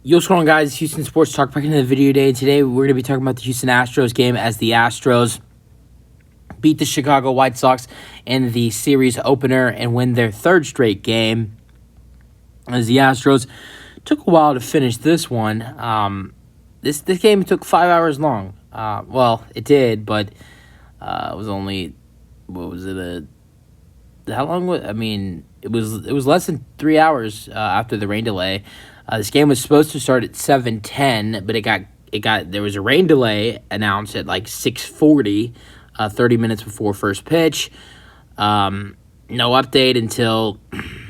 Yo, what's going on, guys? Houston Sports Talk back into the video day. Today, we're going to be talking about the Houston Astros game as the Astros beat the Chicago White Sox in the series opener and win their third straight game. As the Astros took a while to finish this one. This game took 5 hours long. Well, it did, but it was only, what was it? How long was? I mean, it was less than 3 hours after the rain delay. This game was supposed to start at 7:10, but there was a rain delay announced at like 6:40, 30 minutes before first pitch. No update until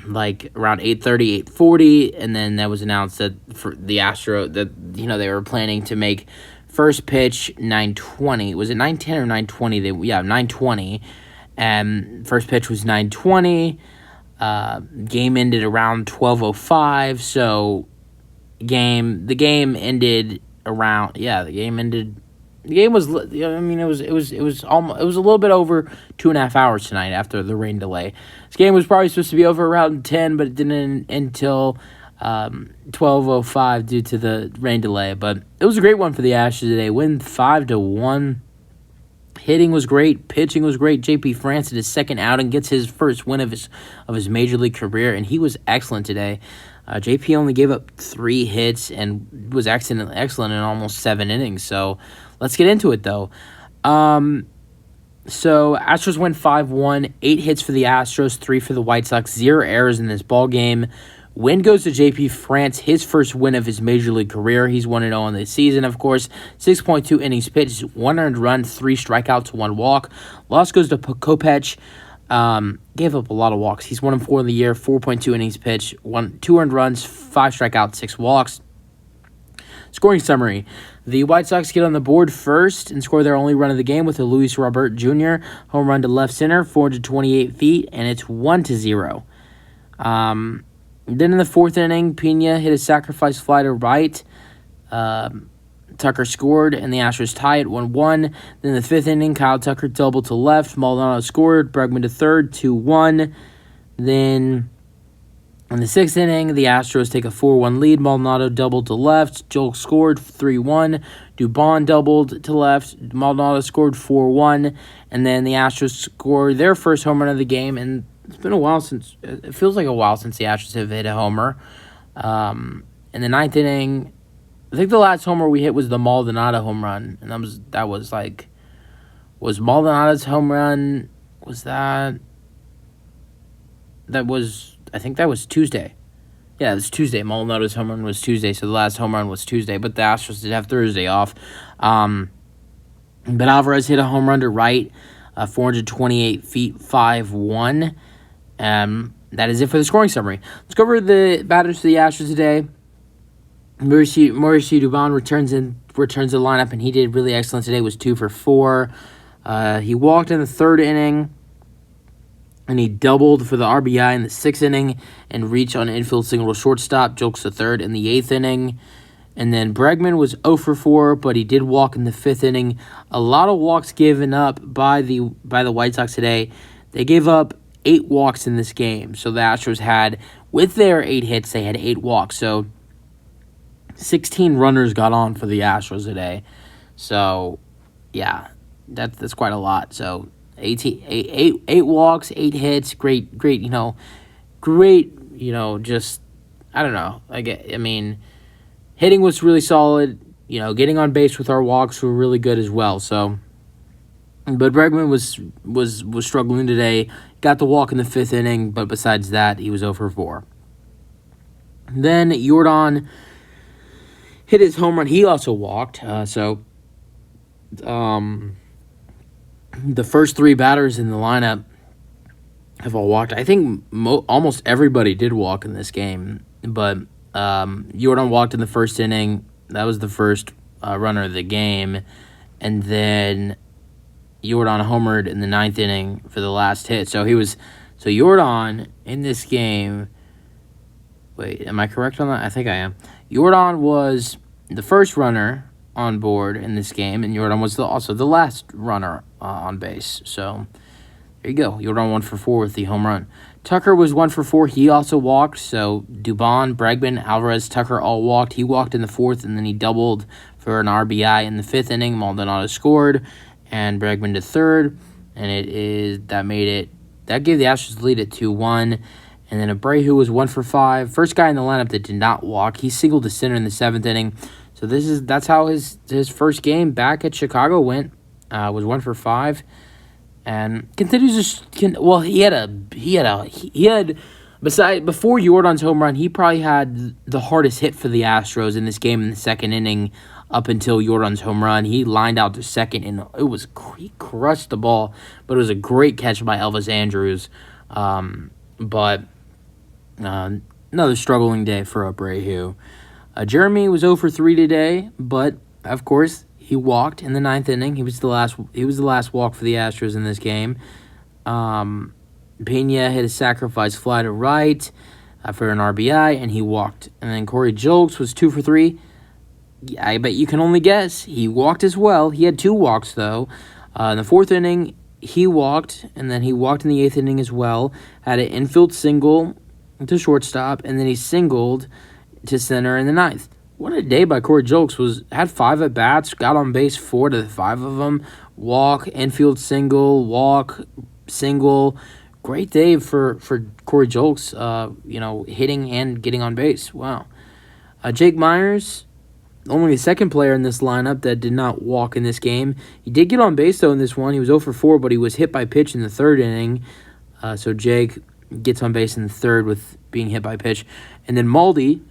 like around 8:30, 8:40, and then that was announced that for the Astro that they were planning to make first pitch 9:20. Was it 9:10 or 9:20? 9:20. And first pitch was 9:20. Game ended around 12:05. So the game ended around the game ended. The game was, I mean, it was almost, it was a little bit over 2.5 hours tonight after the rain delay. This game was probably supposed to be over around 10, but it didn't end until 12:05 due to the rain delay. But it was a great one for the Astros today. Win 5-1. Hitting was great. Pitching was great. J.P. France at his second outing gets his first win of his major league career, and he was excellent today. J.P. only gave up 3 hits and was excellent in almost 7 innings. So let's get into it, though. So Astros win 5-1. 8 hits for the Astros, 3 for the White Sox. 0 errors in this ball game. Win goes to J.P. France, his first win of his major league career. He's 1-0 on the season, of course. 6.2 innings pitched, 1 earned run, 3 strikeouts, 1 walk. Loss goes to Kopech. Gave up a lot of walks. He's 1-4 in the year, 4.2 innings pitched, 2 earned runs, 5 strikeouts, 6 walks. Scoring summary. The White Sox get on the board first and score their only run of the game with a Luis Robert Jr. home run to left center, 428 feet, and it's 1-0. Then in the 4th inning, Pena hit a sacrifice fly to right. Tucker scored, and the Astros tie at 1-1. Then in the 5th inning, Kyle Tucker doubled to left. Maldonado scored. Bregman to third, 2-1. Then in the 6th inning, the Astros take a 4-1 lead. Maldonado doubled to left. Joel scored 3-1. Dubon doubled to left. Maldonado scored 4-1. And then the Astros scored their first home run of the game, and it feels like a while since the Astros have hit a homer. In the 9th inning, I think the last homer we hit was the Maldonado home run, and was Maldonado's home run? I think that was Tuesday. Yeah, it was Tuesday. Maldonado's home run was Tuesday, so the last home run was Tuesday, but the Astros did have Thursday off. But Alvarez hit a home run to right, 428 feet, 5-1. That is it for the scoring summary. Let's go over the batters for the Astros today. Mauricio Dubon returns the lineup, and he did really excellent today. Was 2 for 4. He walked in the 3rd inning, and he doubled for the RBI in the 6th inning and reached on an infield single to shortstop. Jokes the 3rd in the 8th inning. And then Bregman was 0 for 4, but he did walk in the 5th inning. A lot of walks given up by the White Sox today. They gave up 8 walks in this game. So the Astros had, with their 8 hits, they had 8 walks. So 16 runners got on for the Astros today. So, yeah, that's quite a lot. So 8 walks, 8 hits, great, just, I don't know. I mean, hitting was really solid. Getting on base with our walks were really good as well. So, but Bregman was struggling today. Got the walk in the 5th inning, but besides that, he was 0 for 4. Then Yordan hit his home run. He also walked. The first 3 batters in the lineup have all walked. I think almost everybody did walk in this game, but Yordan walked in the 1st inning. That was the first runner of the game. And then Yordan homered in the 9th inning for the last hit. So Yordan in this game, wait, am I correct on that? I think I am. Yordan was the first runner on board in this game, and Yordan was also the last runner on base. So There you go. Yordan 1 for 4 with the home run. Tucker was 1 for 4. He also walked. So Dubon, Bregman, Alvarez, Tucker all walked. He walked in the fourth, and then he doubled for an RBI in the fifth inning. Maldonado scored, and Bregman to third, and that gave the Astros the lead at 2-1. And then Abreu was 1 for 5. First guy in the lineup that did not walk. He singled to center in the seventh inning. So that's how his first game back at Chicago went. Was 1 for 5. And continues to he had before Yordan's home run, he probably had the hardest hit for the Astros in this game in the second inning up until Yordan's home run. He lined out to second, and he crushed the ball, but it was a great catch by Elvis Andrus. But another struggling day for Abreu. Jeremy was 0 for 3 today, but of course he walked in the ninth inning. He was the last walk for the Astros in this game. Pena hit a sacrifice fly to right for an RBI, and he walked. And then Corey Julks was 2 for 3. I bet you can only guess. He walked as well. He had 2 walks, though. In the fourth inning, he walked, and then he walked in the eighth inning as well. Had an infield single to shortstop, and then he singled to center in the ninth. What a day by Corey Julks. Had 5 at-bats, got on base 4 to 5 of them. Walk, infield single, walk, single. Great day for Corey Julks, hitting and getting on base. Wow. Jake Myers, only the second player in this lineup that did not walk in this game. He did get on base, though, in this one. He was 0 for 4, but he was hit by pitch in the third inning. So Jake gets on base in the third with being hit by pitch. And then Maldi,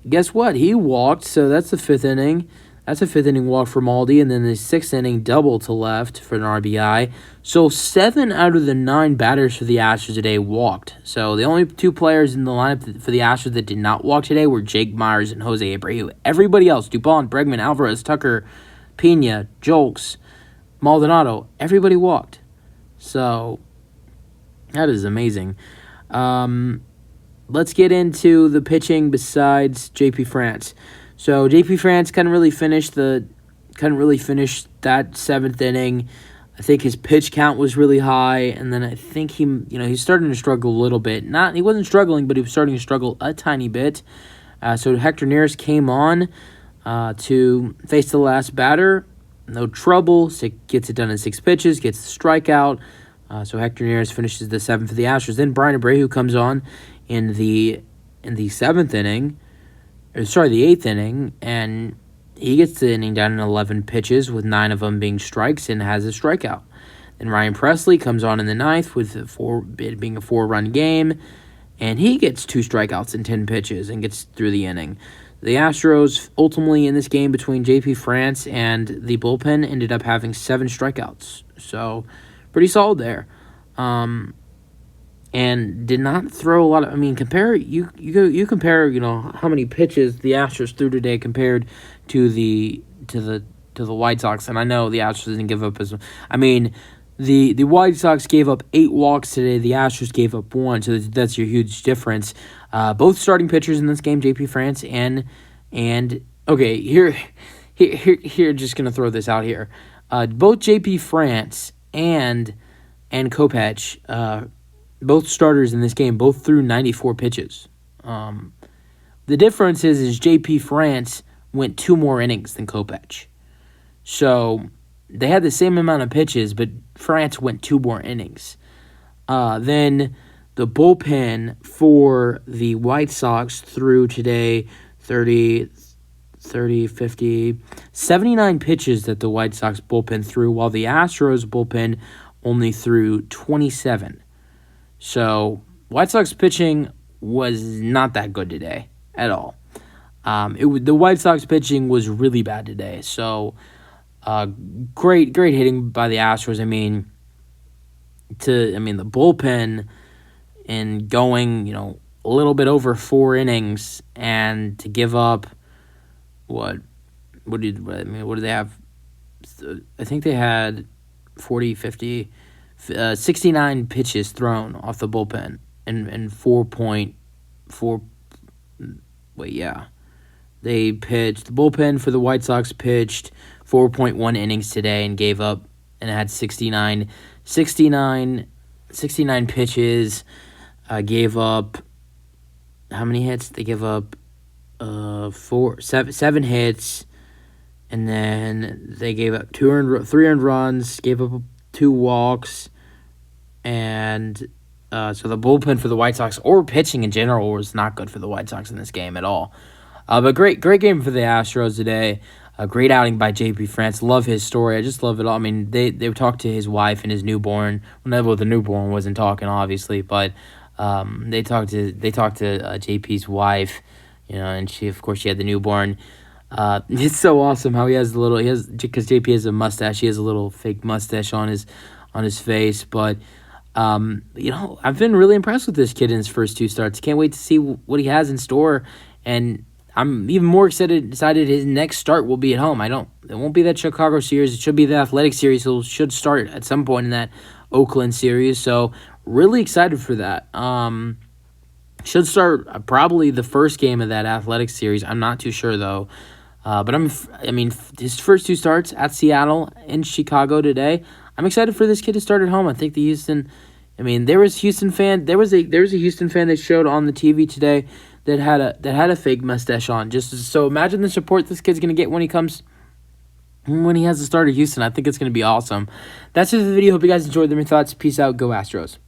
guess what? He walked, so that's the fifth inning. That's a fifth inning walk for Maldi, and then the sixth inning double to left for an RBI. So 7 out of the 9 batters for the Astros today walked. So the only 2 players in the lineup for the Astros that did not walk today were Jake Myers and Jose Abreu. Everybody else, Dubon, Bregman, Alvarez, Tucker, Pena, Julks, Maldonado, everybody walked. So that is amazing. Let's get into the pitching besides JP France. So JP France couldn't really finish that seventh inning. I think his pitch count was really high, and then I think he's starting to struggle a little bit. He wasn't struggling, but he was starting to struggle a tiny bit. So Hector Neris came on to face the last batter. No trouble. Gets it done in 6 pitches. Gets the strikeout. So Hector Neris finishes the 7th for the Astros. Then Brian Abreu comes on in the 7th inning. The 8th inning, and he gets the inning down in 11 pitches with 9 of them being strikes and has a strikeout. Then Ryan Presley comes on in the 9th with it being a 4-run game, and he gets 2 strikeouts in 10 pitches and gets through the inning. The Astros ultimately in this game between JP France and the bullpen ended up having 7 strikeouts. So pretty solid there. And did not throw a lot of. Compare how many pitches the Astros threw today compared to the White Sox. And I know the Astros didn't give up as. The White Sox gave up 8 walks today. The Astros gave up 1. So that's your huge difference. Both starting pitchers in this game, JP France and okay, here, just gonna throw this out here. Both JP France and Kopech. Both starters in this game both threw 94 pitches. The difference is JP France went 2 more innings than Kopech. So they had the same amount of pitches, but France went 2 more innings. Then the bullpen for the White Sox threw today 30, 50, 79 pitches that the White Sox bullpen threw, while the Astros bullpen only threw 27. So, White Sox pitching was not that good today at all. The White Sox pitching was really bad today. So, great hitting by the Astros. The bullpen and going, a little bit over 4 innings, and to give up what did they have? I think they had 40, 50. 69 pitches thrown off the bullpen and 4.4. They pitched. The bullpen for the White Sox pitched 4.1 innings today and gave up and it had 69 pitches. Gave up how many hits? They gave up seven hits, and then they gave up 3 earned runs, gave up 2 walks, and so the bullpen for the White Sox, or pitching in general, was not good for the White Sox in this game at all. But great game for the Astros today. A great outing by J.P. France. Love his story. I just love it all. I mean, they talked to his wife and his newborn. Well, the newborn wasn't talking, obviously, but they talked to J.P.'s wife, and she had the newborn. It's so awesome how because JP has a mustache. He has a little fake mustache on his face, but I've been really impressed with this kid in his first 2 starts. Can't wait to see what he has in store, and I'm even more excited his next start will be at home. It won't be that Chicago series. It should be the Athletic series. So it should start at some point in that Oakland series. So really excited for that. Should start probably the first game of that Athletic series. I'm not too sure though. But his first 2 starts at Seattle and Chicago today. I'm excited for this kid to start at home. I think there was a Houston fan that showed on the TV today that had a fake mustache on. So imagine the support this kid's gonna get when he has to start at Houston. I think it's gonna be awesome. That's it for the video. Hope you guys enjoyed them. Your thoughts. Peace out. Go Astros.